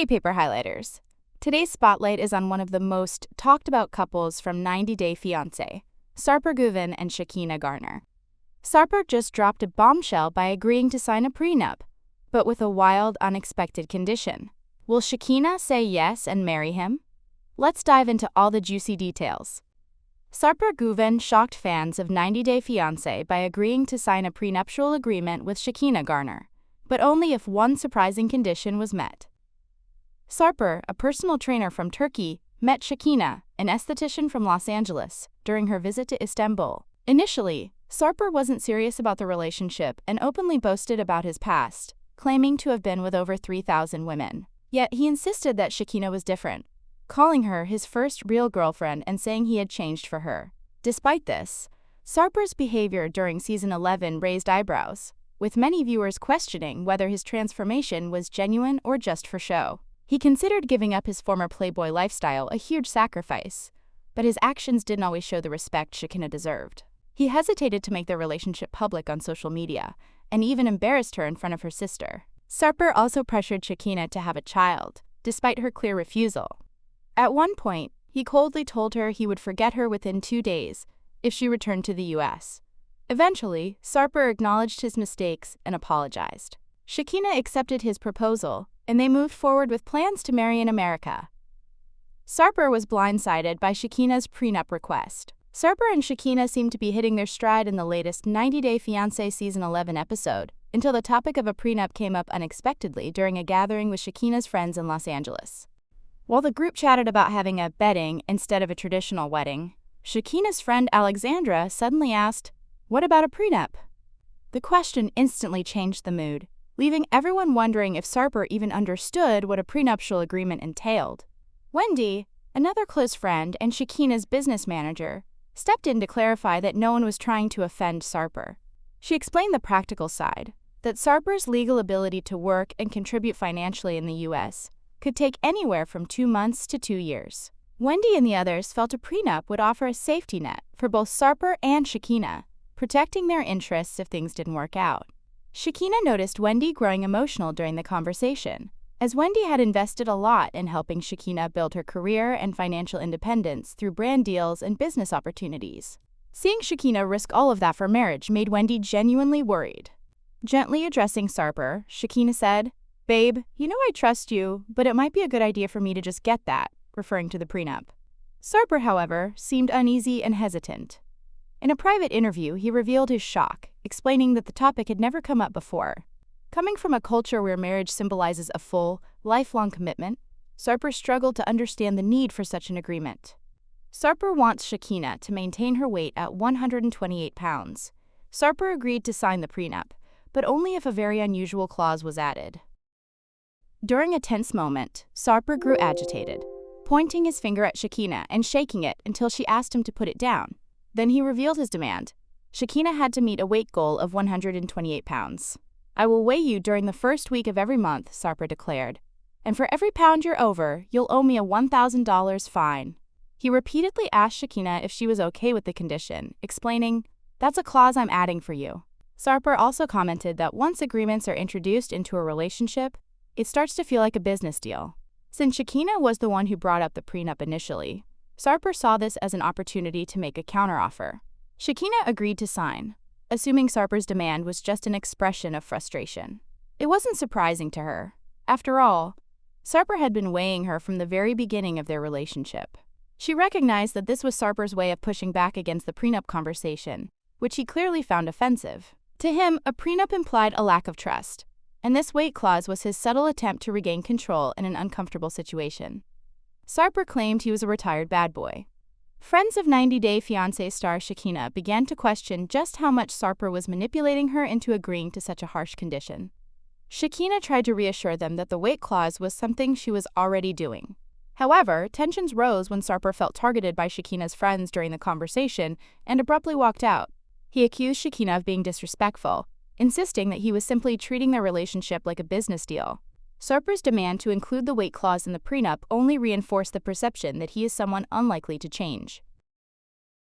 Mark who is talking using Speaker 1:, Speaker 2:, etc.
Speaker 1: Hey Paper Highlighters! Today's spotlight is on one of the most talked about couples from 90 Day Fiancé, Sarper Güven and Shekinah Garner. Sarper just dropped a bombshell by agreeing to sign a prenup, but with a wild, unexpected condition. Will Shekinah say yes and marry him? Let's dive into all the juicy details. Sarper Güven shocked fans of 90 Day Fiancé by agreeing to sign a prenuptial agreement with Shekinah Garner, but only if one surprising condition was met. Sarper, a personal trainer from Turkey, met Shekinah, an esthetician from Los Angeles, during her visit to Istanbul. Initially, Sarper wasn't serious about the relationship and openly boasted about his past, claiming to have been with over 3,000 women. Yet he insisted that Shekinah was different, calling her his first real girlfriend and saying he had changed for her. Despite this, Sarper's behavior during season 11 raised eyebrows, with many viewers questioning whether his transformation was genuine or just for show. He considered giving up his former Playboy lifestyle a huge sacrifice, but his actions didn't always show the respect Shekinah deserved. He hesitated to make their relationship public on social media, and even embarrassed her in front of her sister. Sarper also pressured Shekinah to have a child, despite her clear refusal. At one point, he coldly told her he would forget her within 2 days if she returned to the US. Eventually, Sarper acknowledged his mistakes and apologized. Shekinah accepted his proposal, and they moved forward with plans to marry in America. Sarper was blindsided by Shekinah's prenup request. Sarper and Shekinah seemed to be hitting their stride in the latest 90 Day Fiancé Season 11 episode, until the topic of a prenup came up unexpectedly during a gathering with Shekinah's friends in Los Angeles. While the group chatted about having a wedding instead of a traditional wedding, Shekinah's friend Alexandra suddenly asked, "What about a prenup?" The question instantly changed the mood, leaving everyone wondering if Sarper even understood what a prenuptial agreement entailed. Wendy, another close friend and Shekinah's business manager, stepped in to clarify that no one was trying to offend Sarper. She explained the practical side, that Sarper's legal ability to work and contribute financially in the US could take anywhere from 2 months to 2 years. Wendy and the others felt a prenup would offer a safety net for both Sarper and Shekinah, protecting their interests if things didn't work out. Shekinah noticed Wendy growing emotional during the conversation, as Wendy had invested a lot in helping Shekinah build her career and financial independence through brand deals and business opportunities. Seeing Shekinah risk all of that for marriage made Wendy genuinely worried. Gently addressing Sarper, Shekinah said, "Babe, you know I trust you, but it might be a good idea for me to just get that," referring to the prenup. Sarper, however, seemed uneasy and hesitant. In a private interview, he revealed his shock, explaining that the topic had never come up before. Coming from a culture where marriage symbolizes a full, lifelong commitment, Sarper struggled to understand the need for such an agreement. Sarper wants Shekinah to maintain her weight at 128 pounds. Sarper agreed to sign the prenup, but only if a very unusual clause was added. During a tense moment, Sarper grew agitated, pointing his finger at Shekinah and shaking it until she asked him to put it down. Then he revealed his demand. Shekinah had to meet a weight goal of 128 pounds. "I will weigh you during the first week of every month," Sarper declared. "And for every pound you're over, you'll owe me a $1,000 fine." He repeatedly asked Shekinah if she was okay with the condition, explaining, "That's a clause I'm adding for you." Sarper also commented that once agreements are introduced into a relationship, it starts to feel like a business deal. Since Shekinah was the one who brought up the prenup initially, Sarper saw this as an opportunity to make a counteroffer. Shekinah agreed to sign, assuming Sarper's demand was just an expression of frustration. It wasn't surprising to her. After all, Sarper had been weighing her from the very beginning of their relationship. She recognized that this was Sarper's way of pushing back against the prenup conversation, which he clearly found offensive. To him, a prenup implied a lack of trust, and this weight clause was his subtle attempt to regain control in an uncomfortable situation. Sarper claimed he was a retired bad boy. Friends of 90 Day Fiancé star Shekinah began to question just how much Sarper was manipulating her into agreeing to such a harsh condition. Shekinah tried to reassure them that the weight clause was something she was already doing. However, tensions rose when Sarper felt targeted by Shekinah's friends during the conversation and abruptly walked out. He accused Shekinah of being disrespectful, insisting that he was simply treating their relationship like a business deal. Sarper's demand to include the weight clause in the prenup only reinforced the perception that he is someone unlikely to change.